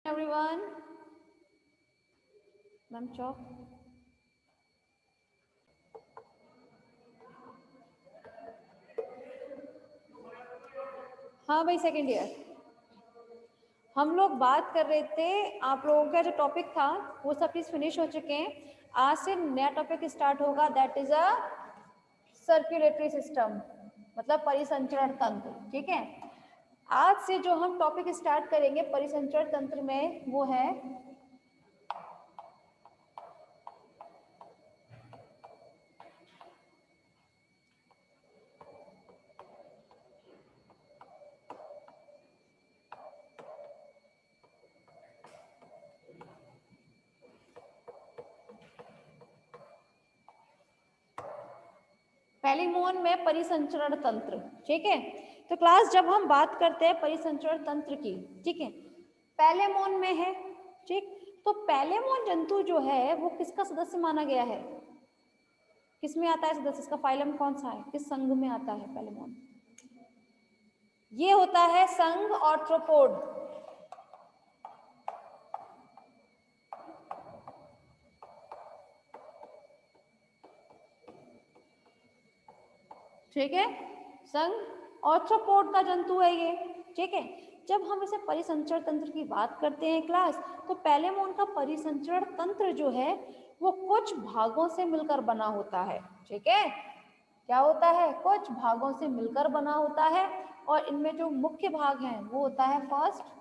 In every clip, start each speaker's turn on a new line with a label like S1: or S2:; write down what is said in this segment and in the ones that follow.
S1: everyone. Ma'am चौक हाँ भाई second year हम लोग बात कर रहे थे। आप लोगों का जो टॉपिक था वो सब चीज फिनिश हो चुके हैं। आज से नया टॉपिक स्टार्ट होगा, that is a circulatory system, मतलब परिसंचरण तंत्र। ठीक है, आज से जो हम टॉपिक स्टार्ट करेंगे परिसंचरण तंत्र में वो है पैलिमोन में परिसंचरण तंत्र। ठीक है, तो क्लास जब हम बात करते हैं परिसंचरण तंत्र की, ठीक है, पैलेमोन में है। ठीक, तो पैलेमोन जंतु जो है वो किसका सदस्य माना गया है, किस में आता है सदस्य, इसका फाइलम कौन सा है, किस संघ में आता है पैलेमोन? ये होता है संघ आर्थ्रोपोड। ठीक है, संघ आर्थ्रोपोड का जंतु है ये। ठीक है, जब हम इसे परिसंचरण तंत्र की बात करते हैं क्लास, तो पैलेमोन का परिसंचरण तंत्र जो है वो कुछ भागों से मिलकर बना होता है। ठीक है, क्या होता है, कुछ भागों से मिलकर बना होता है, और इनमें जो मुख्य भाग हैं वो होता है first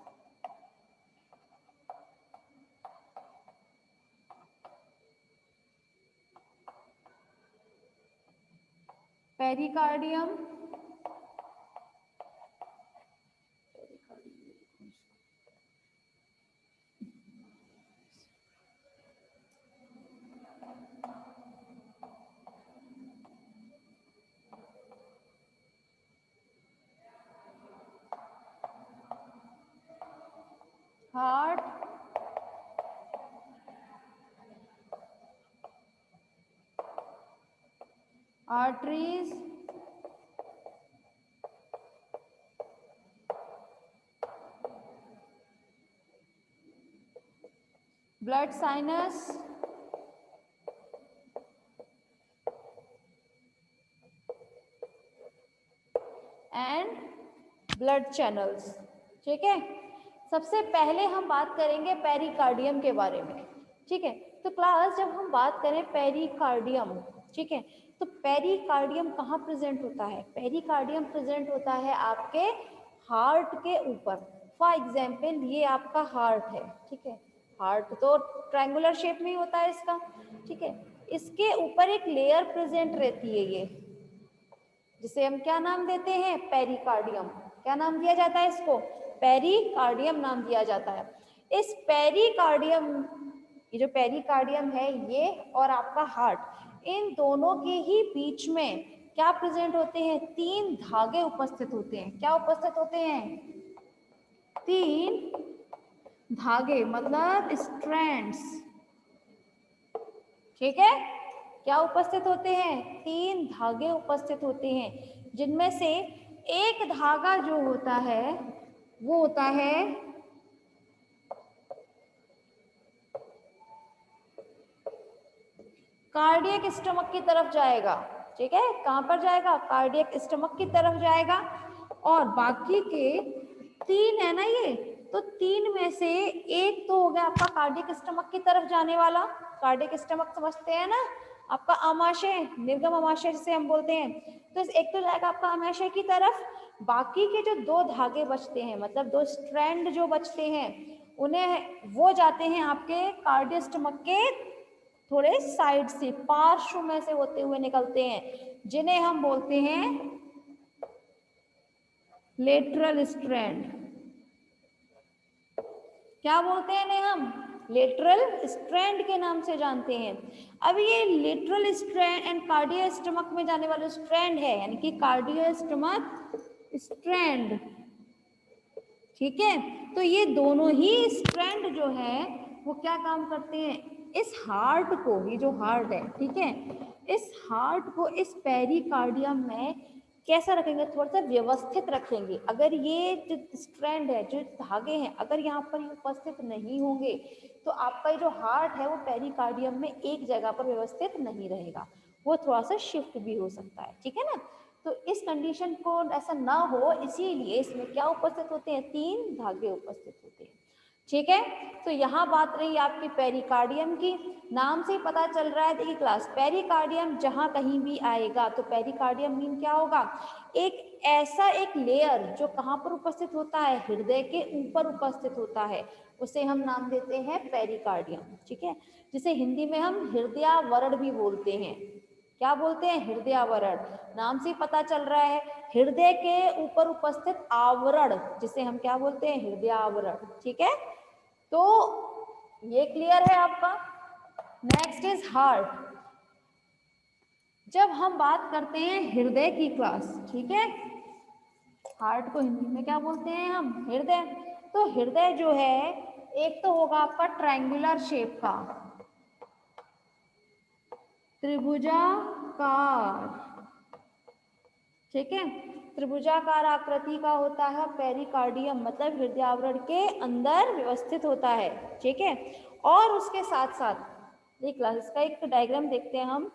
S1: pericardium, heart, arteries, blood sinus, and blood channels. ठीक है, सबसे पहले हम बात करेंगे पेरिकार्डियम के बारे में। ठीक है, तो क्लास जब हम बात करें पेरिकार्डियम, ठीक है, तो पेरिकार्डियम कहाँ प्रेजेंट होता है? पेरिकार्डियम प्रेजेंट होता है आपके हार्ट के ऊपर। फॉर एग्जाम्पल ये आपका हार्ट है। ठीक है, हार्ट तो ट्रायंगुलर शेप में ही होता है इसका। ठीक है, इसके ऊपर एक लेयर प्रेजेंट रहती है ये, जिसे हम क्या नाम देते हैं, पेरिकार्डियम। क्या नाम दिया जाता है इसको? पेरिकार्डियम नाम दिया जाता है। इस पेरिकार्डियम, ये जो पेरिकार्डियम है ये और आपका हार्ट, इन दोनों के ही बीच में क्या प्रेजेंट होते हैं? तीन धागे उपस्थित होते हैं। क्या उपस्थित होते हैं? तीन धागे, मतलब स्ट्रैंड्स। ठीक है, क्या उपस्थित होते हैं? तीन धागे उपस्थित होते हैं, जिनमें से एक धागा जो होता है वो होता है कार्डियक स्टमक की तरफ जाएगा। ठीक है, कहां पर जाएगा? कार्डियक स्टमक की तरफ जाएगा। और बाकी के तीन है ना ये, तो तीन में से एक तो हो गया आपका कार्डियक स्टमक की तरफ जाने वाला। कार्डियक स्टमक समझते हैं ना, आपका आमाशय, निर्गम आमाशय जिसे हम बोलते हैं। तो एक तो जाएगा आपका आमाशय की तरफ। बाकी के जो दो धागे बचते हैं, मतलब दो स्ट्रैंड जो बचते हैं, उन्हें वो जाते हैं आपके कार्डियक स्टमक के थोड़े साइड से, पार्श्व में से होते हुए निकलते हैं, जिन्हें हम बोलते हैं लेटरल स्ट्रैंड। क्या बोलते हैं इन्हें हम? लेटरल स्ट्रैंड के नाम से जानते हैं। अब ये lateral strand and cardio stomach में जाने वाला स्ट्रैंड है, यानी कि कार्डियो स्टमक स्ट्रैंड। ठीक है, तो ये दोनों ही स्ट्रैंड जो है वो क्या काम करते हैं? इस हार्ट को, ये जो हार्ट है, ठीक है, इस हार्ट को इस पेरिकार्डियम में कैसा रखेंगे, थोड़ा सा व्यवस्थित रखेंगे। अगर ये जो स्ट्रैंड है, जो धागे हैं, अगर यहाँ पर ये उपस्थित नहीं होंगे तो आपका जो हार्ट है वो पेरिकार्डियम में एक जगह पर व्यवस्थित नहीं रहेगा, वो थोड़ा सा शिफ्ट भी हो सकता है, ठीक है ना। तो इस कंडीशन को ऐसा ना हो, इसीलिए इसमें क्या उपस्थित होते हैं, 3 धागे उपस्थित होते हैं, ठीक है। तो यहाँ बात रही आपकी पेरिकार्डियम की, नाम से ही पता चल रहा है, देखिए क्लास, पेरिकार्डियम जहाँ कहीं भी आएगा तो पेरिकार्डियम मीन क्या होगा, एक ऐसा एक लेयर जो कहाँ पर उपस्थित होता है, हृदय के ऊपर उपस्थित होता है, उसे हम नाम देते हैं पेरिकार्डियम, ठीक है। जिसे हिंदी में हम हृदयावरण भी बोलते हैं। क्या बोलते हैं, हृदयावरण। नाम से पता चल रहा है, हृदय के ऊपर उपस्थित आवरण जिसे हम क्या बोलते हैं, हृदयावरण, ठीक है। तो ये क्लियर है आपका। Next is heart. जब हम बात करते हैं हृदय की क्लास, ठीक है, हार्ट को हिंदी में क्या बोलते हैं हम, हृदय। तो हृदय जो है एक तो होगा आपका ट्रायंगुलर शेप का, त्रिभुजाकार, ठीक है, त्रिभुजाकार आकृति का होता है पेरिकार्डियम, मतलब हृदय आवरण के अंदर व्यवस्थित होता है, ठीक है। और उसके साथ साथ देख ला, इसका एक डायग्राम देखते हैं हम।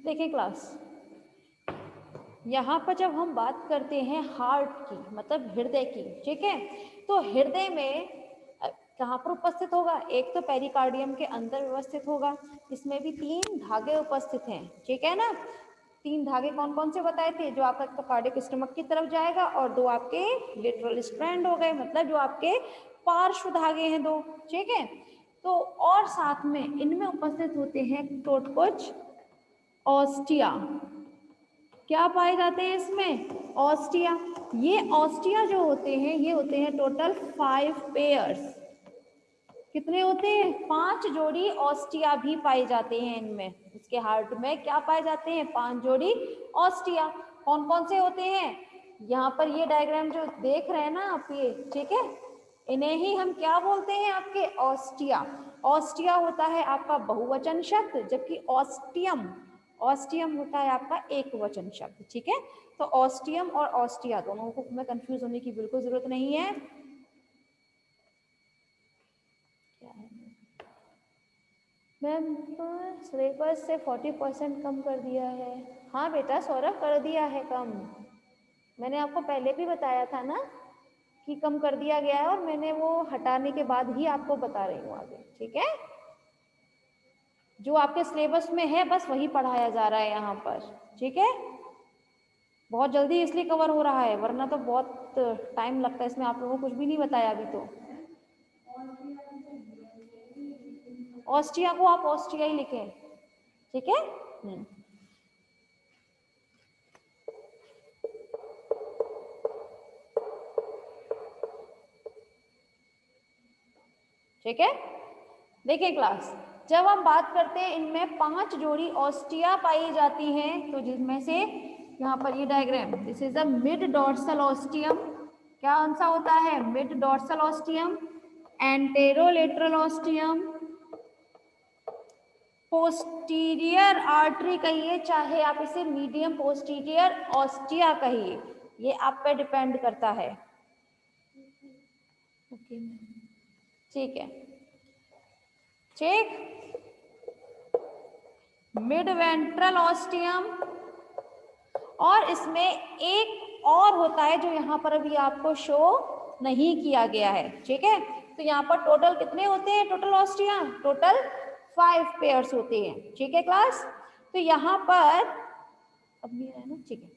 S1: देखिए क्लास, यहाँ पर जब हम बात करते हैं हार्ट की, मतलब हृदय की, ठीक है, तो हृदय में कहाँ पर उपस्थित होगा, एक तो पेरिकार्डियम के अंदर व्यवस्थित होगा, इसमें भी 3 धागे उपस्थित हैं, ठीक है ना। 3 धागे कौन कौन से बताए थे, जो आपका तो कार्डियक स्टमक की तरफ जाएगा और 2 आपके लेटरल स्ट्रैंड हो गए, मतलब जो आपके पार्श्व धागे हैं 2, ठीक है। तो और साथ में इनमें उपस्थित होते हैं कुछ ऑस्टिया। क्या पाए जाते हैं इसमें, ऑस्टिया। ये ऑस्टिया जो होते हैं, ये होते हैं टोटल 5 पेयर्स। कितने होते हैं, 5 जोड़ी ऑस्टिया भी पाए जाते हैं इनमें। इसके हार्ट में क्या पाए जाते हैं, 5 जोड़ी ऑस्टिया। कौन कौन से होते हैं, यहाँ पर ये डायग्राम जो देख रहे हैं ना आप, ये ठीक है, इन्हें ही हम क्या बोलते हैं, आपके ऑस्टिया। ऑस्टिया होता है आपका बहुवचन शब्द, जबकि ऑस्टियम, ऑस्टियम होता है आपका एक वचन शब्द, ठीक है। तो ऑस्टियम और ऑस्टिया दोनों को में कंफ्यूज होने की बिल्कुल जरूरत नहीं है। मैम सिलेबस से 40% कम कर दिया है। हाँ बेटा सौरभ, कर दिया है कम। मैंने आपको पहले भी बताया था ना कि कम कर दिया गया है, और मैंने वो हटाने के बाद ही आपको बता रही हूँ आगे। ठीक है, जो आपके सिलेबस में है बस वही पढ़ाया जा रहा है यहाँ पर। ठीक है, बहुत जल्दी इसलिए कवर हो रहा है, वरना तो बहुत टाइम लगता है इसमें। आप लोगों को कुछ भी नहीं बताया अभी तो। ऑस्ट्रिया को आप ऑस्ट्रिया ही लिखें। ठीक है, ठीक है। देखिए क्लास, जब हम बात करते हैं इनमें 5 जोड़ी ऑस्टिया पाई जाती हैं, तो जिनमें से यहाँ पर ये diagram, this is the mid dorsal ostium. क्या आंसर होता है? Mid dorsal ostium, anterolateral ostium, posterior artery कहिए, चाहे आप इसे मीडियम पोस्टीरियर ऑस्टिया कहिए, ये आप पे डिपेंड करता है। ठीक है, ठीक। मिड वेंट्रल ऑस्टियम, और इसमें एक और होता है जो यहाँ पर अभी आपको शो नहीं किया गया है। ठीक है, तो यहाँ पर टोटल कितने होते हैं? टोटल ऑस्टिया टोटल 5 पेयर्स होते हैं। ठीक है क्लास, तो यहाँ पर अब नहीं है ना। ठीक है,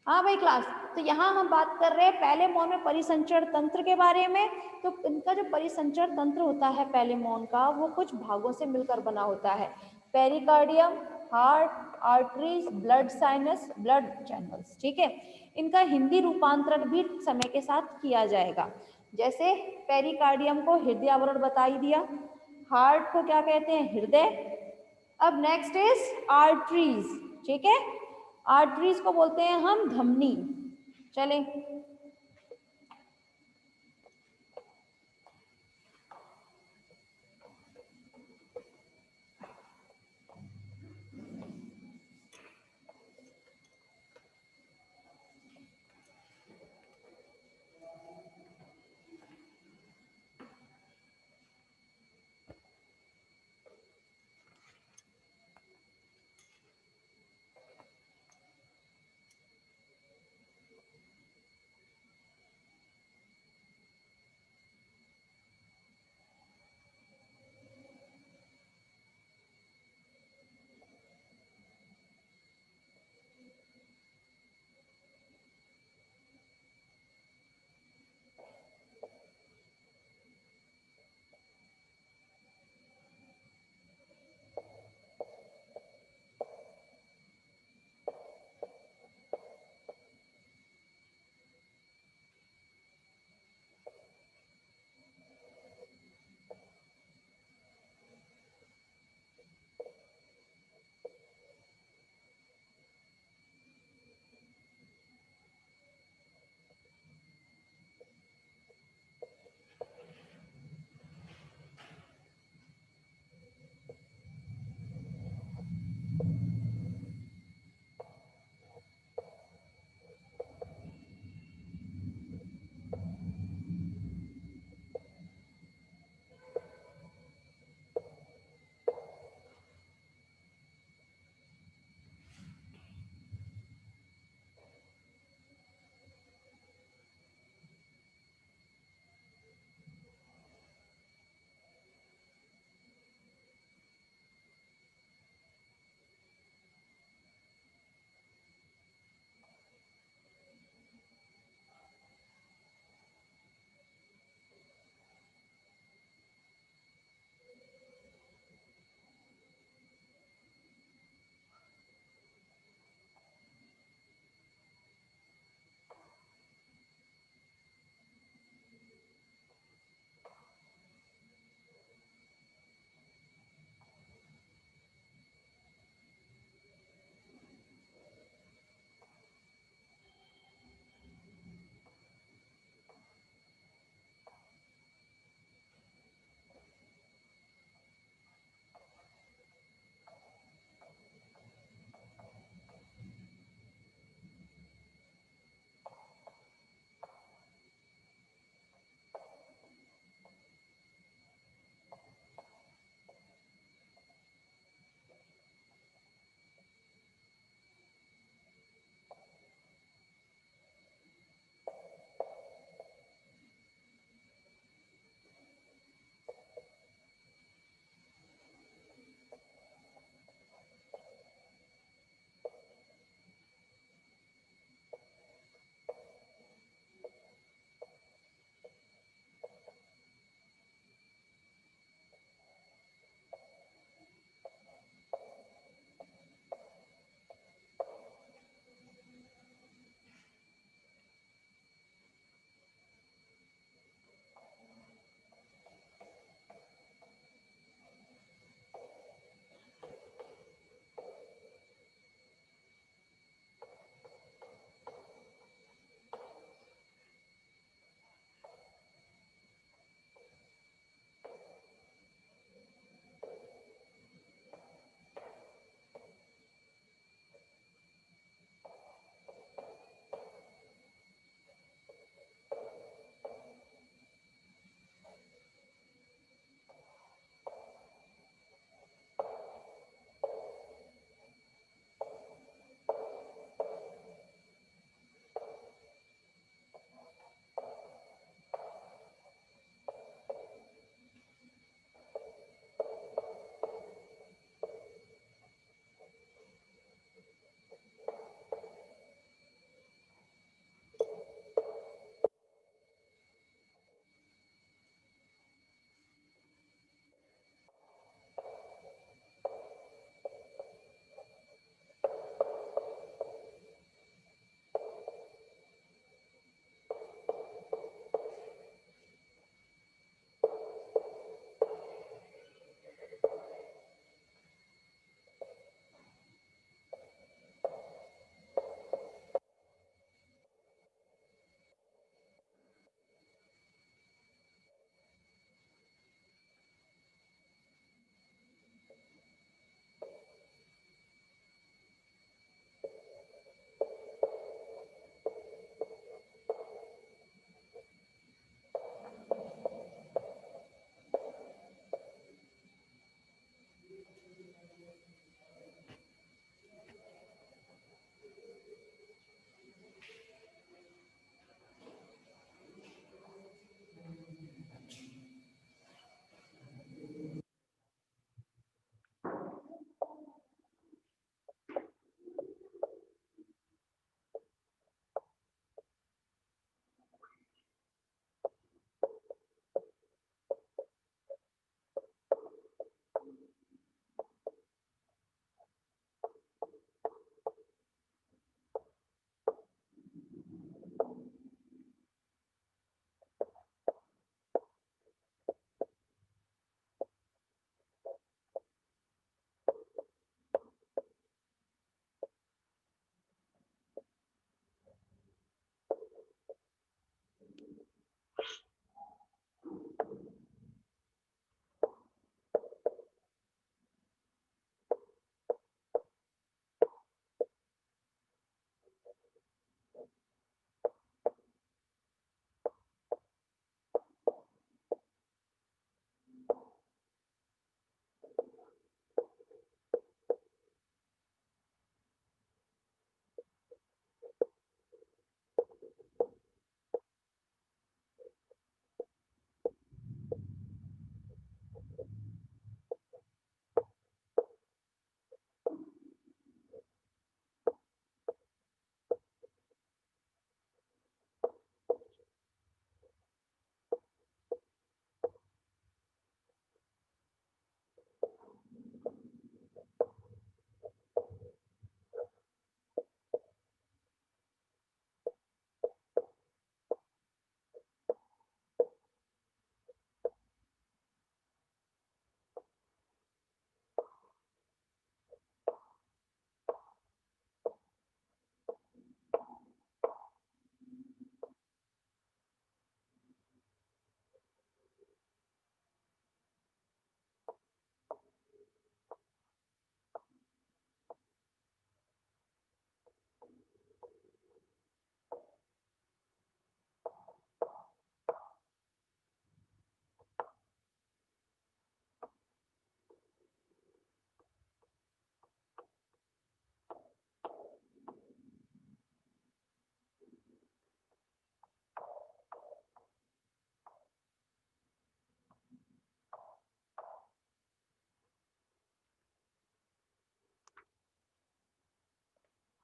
S1: हाँ भाई क्लास, तो यहाँ हम बात कर रहे हैं पहले मौन में परिसंचरण तंत्र के बारे में। तो इनका जो परिसंचरण तंत्र होता है पहले मौन का, वो कुछ भागों से मिलकर बना होता है। Pericardium, heart, arteries, blood sinus, blood channels. ठीक है, इनका हिंदी रूपांतरण भी समय के साथ किया जाएगा। जैसे पेरिकार्डियम को हृदय आवरण बता ही दिया, हार्ट को क्या कहते हैं? हृदय। अब नेक्स्ट इज आर्टरीज। ठीक है, आर्टरीज को बोलते हैं हम धमनी। चलें,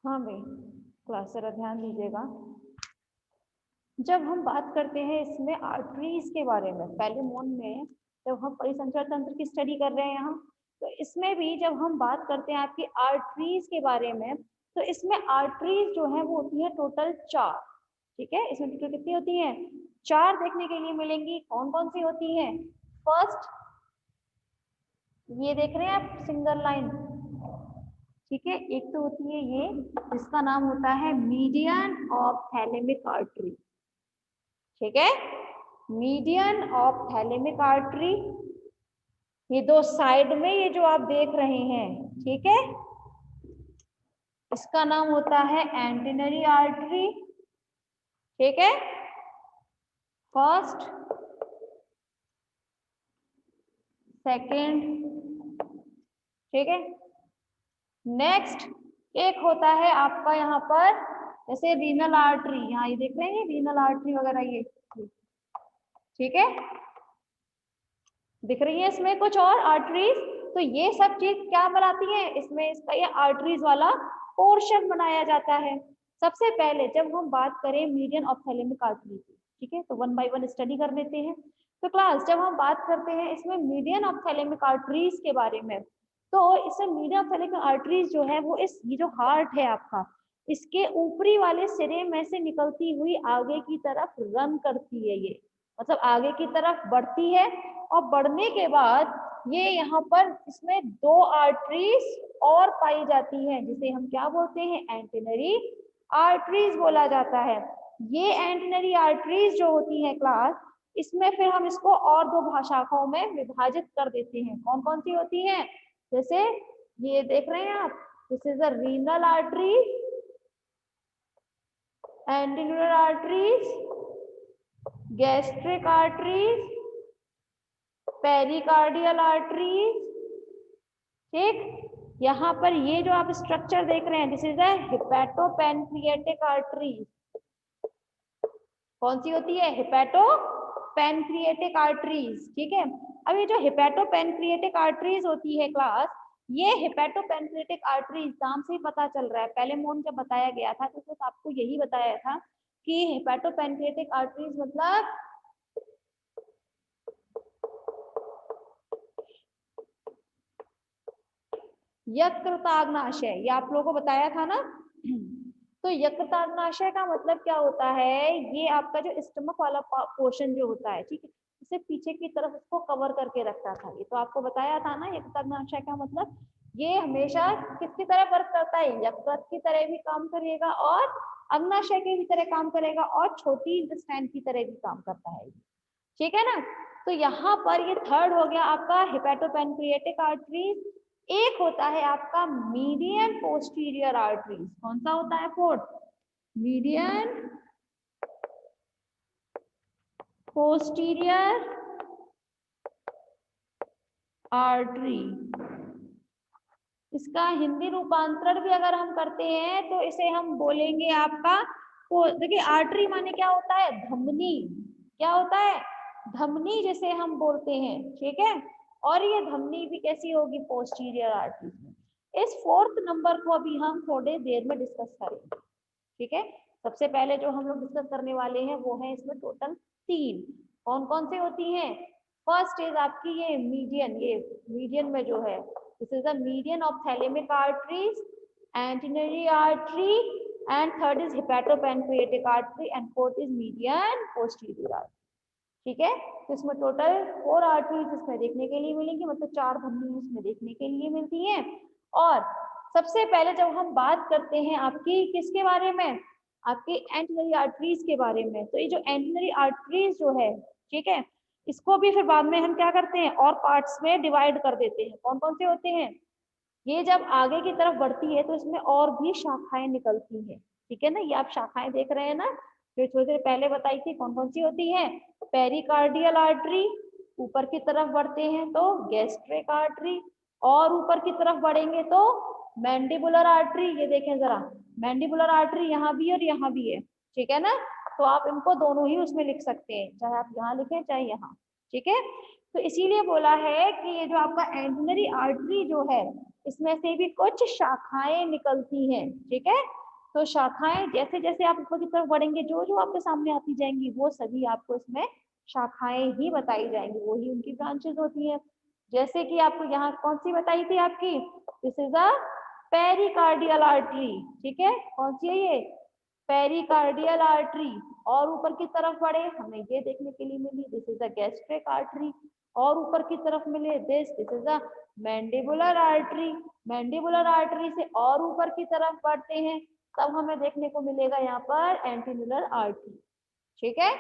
S1: हाँ भाई, क्लास जरा ध्यान दीजिएगा। जब हम बात करते हैं इसमें आर्टरीज के बारे में, पहले मोन में जब हम परिसंचरण तंत्र की स्टडी कर रहे हैं यहाँ, तो इसमें भी जब हम बात करते हैं आपकी आर्टरीज के बारे में, तो इसमें आर्टरीज जो है वो होती है टोटल 4। ठीक है, इसमें टोटल कितनी होती है? 4 देखने के लिए मिलेंगी। कौन कौन सी होती है? फर्स्ट, ये देख रहे हैं आप सिंगल लाइन, ठीक है, एक तो होती है ये, जिसका नाम होता है मीडियन ऑफ थैलेमिक आर्टरी। ठीक है, मीडियन ऑफ थैलेमिक आर्टरी, ये दो साइड में ये जो आप देख रहे हैं, ठीक है, इसका नाम होता है एंटेनरी आर्टरी। ठीक है, फर्स्ट, सेकंड, ठीक है। नेक्स्ट एक होता है आपका यहाँ पर जैसे रीनल आर्टरी, यहाँ ये देख रहे हैं रीनल आर्टरी वगैरह ये, ठीक है, दिख रही है इसमें कुछ और आर्टरीज। तो ये सब चीज क्या बनाती है इसमें, इसका ये आर्टरीज वाला पोर्शन बनाया जाता है। सबसे पहले जब हम बात करें मीडियन ऑप्थेलेमिक आर्टरी की, ठीक है, तो वन बाय वन स्टडी कर लेते हैं। तो क्लास जब हम बात करते हैं इसमें मीडियन ऑप्थेलेमिक आर्टरीज के बारे में, तो इसमें मीडियन ऑप्थेलेमिक आर्टरीज जो है वो ये जो हार्ट है आपका, इसके ऊपरी वाले सिरे में से निकलती हुई आगे की तरफ रन करती है, ये मतलब आगे की तरफ बढ़ती है, और बढ़ने के बाद ये यहाँ पर इसमें 2 आर्टरीज और पाई जाती हैं, जिसे हम क्या बोलते हैं, एंटेनरी आर्टरीज बोला जाता है। ये एंटेनरी आर्टरीज जो होती है क्लास, इसमें फिर हम इसको और 2 शाखाओं में विभाजित कर देते हैं। कौन कौन सी होती हैं? जैसे ये देख रहे हैं आप, this is a renal artery, antennular arteries, gastric arteries, pericardial arteries. ठीक, यहाँ पर ये जो आप स्ट्रक्चर देख रहे हैं, दिस इज अ हिपैटोपैनक्रिएटिक आर्टरीज। कौन सी होती है? हिपैटोपैनक्रिएटिक आर्टरीज। ठीक है, अब ये जो हिपैटोपैनक्रिएटिक आर्टरीज होती है क्लास, ये हिपैटोपैनक्रिएटिक आर्टरीज नाम से ही पता चल रहा है, पहले मोन जब बताया गया था तो आपको यही बताया था कि हिपैटोपैनक्रिएटिक आर्टरीज मतलब यकृताग्नाशय, ये आप लोगों को बताया था ना। तो यकृताग्नाशय का मतलब क्या होता है? ये आपका जो स्टमक वाला पोर्शन जो होता है, ठीक है, इसे पीछे की तरफ इसको कवर करके रखता था, ये तो आपको बताया था ना। यकृताग्नाशय का मतलब ये हमेशा किसकी तरह वर्क करता है? यकृत की तरह भी काम करेगा और अग्नाशय की भी तरह काम करेगा और छोटी इंटेस्टाइन की तरह भी काम करता है, ठीक है ना। तो यहाँ पर ये थर्ड हो गया आपका हिपैटोपैनक्रिएटिक आर्टरीज। एक होता है आपका मीडियन पोस्टीरियर आर्टरीज। कौन सा होता है? Fourth, median posterior artery. इसका हिंदी रूपांतरण भी अगर हम करते हैं तो इसे हम बोलेंगे आपका, देखिए आर्टरी माने क्या होता है? धमनी। क्या होता है? धमनी जिसे हम बोलते हैं, ठीक है। और ये धमनी भी कैसी होगी? पोस्टीरियर आर्टरी में। इस फोर्थ नंबर को अभी हम थोड़ी देर में डिस्कस करेंगे, ठीक है। सबसे पहले जो हम लोग डिस्कस करने वाले हैं वो है इसमें टोटल 3। कौन कौन से होती हैं? फर्स्ट इज आपकी ये मीडियन, ये मीडियन में जो है, this is the median of thalamic arteries, antennary artery, and third is hepatopancreatic artery, and fourth is median posterior artery. ठीक है, तो इसमें टोटल 4 आर्टरीज इसमें देखने के लिए मिलेंगी, मतलब 4 धमनी इसमें देखने के लिए मिलती हैं। और सबसे पहले जब हम बात करते हैं आपकी किसके बारे में? आपकी एंटेनरी आर्टरीज के बारे में। तो ये जो एंटेनरी आर्टरीज जो है, ठीक है, इसको भी फिर बाद में हम क्या करते हैं और पार्ट्स में डिवाइड कर देते हैं। कौन कौन से होते हैं? ये जब आगे की तरफ बढ़ती है तो इसमें और भी शाखाएं निकलती हैं, ठीक है ना। ये आप शाखाएं देख रहे हैं ना, जो थोड़ी देर पहले बताई थी, कौन कौन सी होती है? पेरिकार्डियल आर्टरी, ऊपर की तरफ बढ़ते हैं तो गैस्ट्रिक आर्टरी, और ऊपर की तरफ बढ़ेंगे तो मैंडिबुलर आर्टरी। ये देखें जरा, मैंडिबुलर आर्टरी यहाँ भी और यहाँ भी है, ठीक है ना। तो आप इनको दोनों ही उसमें लिख सकते हैं, चाहे आप यहाँ लिखें चाहे यहाँ, ठीक है। तो इसीलिए बोला है कि ये जो आपका एंटेनरी आर्टरी जो है, इसमें से भी कुछ शाखाएं निकलती हैं, ठीक है। तो शाखाएं जैसे जैसे आप ऊपर की तरफ बढ़ेंगे, जो जो आपके सामने आती जाएंगी वो सभी आपको इसमें शाखाएं ही बताई जाएंगी, वो ही उनकी ब्रांचेस होती हैं। जैसे कि आपको यहाँ कौन सी बताई थी आपकी, this is a pericardial artery, ठीक है। कौन सी है ये, पेरिकार्डियल आर्टरी। और ऊपर की तरफ बढ़े हमें ये देखने के लिए मिली, this is a gastric artery. और ऊपर की तरफ मिले this is a mandibular artery. Mandibular artery से और ऊपर की तरफ बढ़ते हैं तब हमें देखने को मिलेगा यहाँ पर एंटीनुलर आर्टरी, ठीक है।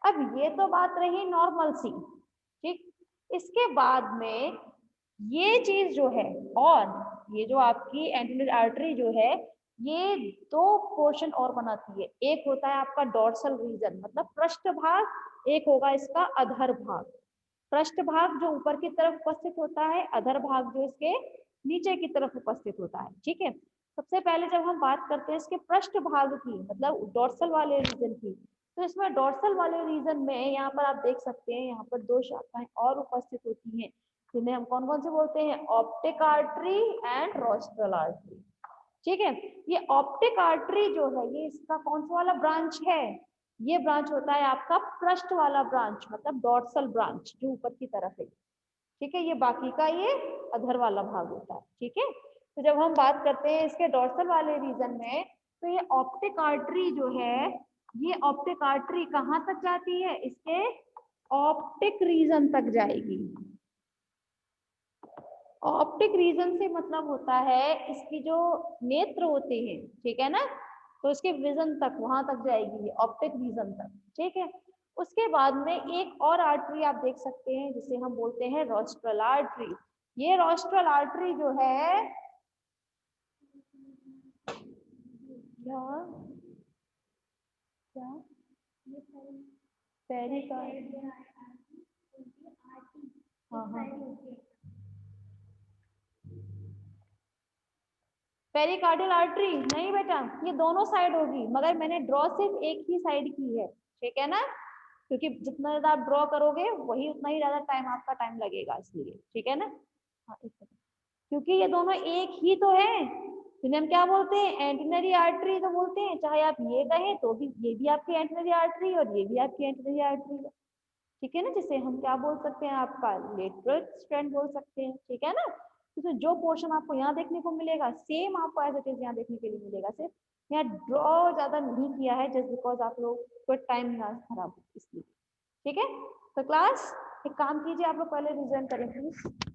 S1: अब ये तो बात रही नॉर्मल सी, ठीक। इसके बाद में ये चीज जो है, और ये जो आपकी एंटीनुलर आर्टरी जो है, ये दो पोर्शन और बनाती है। एक होता है आपका डोर्सल रीजन मतलब पृष्ठ भाग, एक होगा इसका अधर भाग। पृष्ठ भाग जो ऊपर की तरफ उपस्थित होता है, अधर भाग जो इसके नीचे की तरफ उपस्थित होता है, ठीक है। सबसे पहले जब हम बात करते हैं इसके पृष्ठ भाग की मतलब डोर्सल वाले रीजन की, तो इसमें डोर्सल वाले रीजन में यहाँ पर आप देख सकते हैं, यहाँ पर दो शाखाएं और उपस्थित होती हैं, जिन्हें हम कौन कौन से बोलते हैं, optic artery and rostral artery, ठीक है। ये ऑप्टिक आर्टरी जो है ये इसका कौन सा वाला ब्रांच है, ये ब्रांच होता है आपका पृष्ठ वाला ब्रांच मतलब डोर्सल ब्रांच जो ऊपर की तरफ है, ठीक है। ये बाकी का ये अधर वाला भाग होता है, ठीक है। तो जब हम बात करते हैं इसके डोर्सल वाले रीजन में, तो ये ऑप्टिक आर्टरी जो है, ये ऑप्टिक आर्टरी कहाँ तक जाती है, इसके ऑप्टिक रीजन तक जाएगी। ऑप्टिक रीजन से मतलब होता है इसकी जो नेत्र होते हैं, ठीक है ना, तो इसके विजन तक वहां तक जाएगी ये ऑप्टिक रीजन तक, ठीक है। उसके बाद में एक और आर्टरी आप देख सकते हैं जिसे हम बोलते हैं रोस्ट्रल आर्टरी। ये रोस्ट्रल आर्टरी जो है क्या क्या पेरिकार्डियल, हाँ हाँ, पेरिकार्डियल आर्टरी नहीं बेटा, ये दोनों साइड होगी, मगर मैंने ड्रॉ सिर्फ एक ही साइड की है, ठीक है ना, क्योंकि जितना ज्यादा आप ड्रॉ करोगे वही उतना ही ज्यादा टाइम आपका टाइम लगेगा, इसलिए, ठीक है ना। हाँ, एक सेकंड, क्योंकि ये दोनों एक ही तो है, जिन्हें हम क्या बोलते हैं, एंटीनरी आर्टरी तो बोलते हैं, चाहे आप ये कहें तो भी ये भी आपकी एंटीनरी आर्टरी और ये भी आपकी एंटीनरी आर्टरी है, ठीक है ना, जिसे हम क्या बोल सकते हैं, आपका लेटरल स्ट्रैंड बोल सकते हैं, ठीक है ना। तो जो पोर्शन आपको यहाँ देखने को मिलेगा सेम आपको एज इट इज यहाँ देखने के लिए मिलेगा, सिर्फ यहाँ ड्रॉ ज्यादा नहीं किया है जस्ट बिकॉज आप लोग को टाइम ना खराब हो इसलिए, ठीक है। तो क्लास एक काम कीजिए, आप लोग पहले रिविजन करें प्लीज।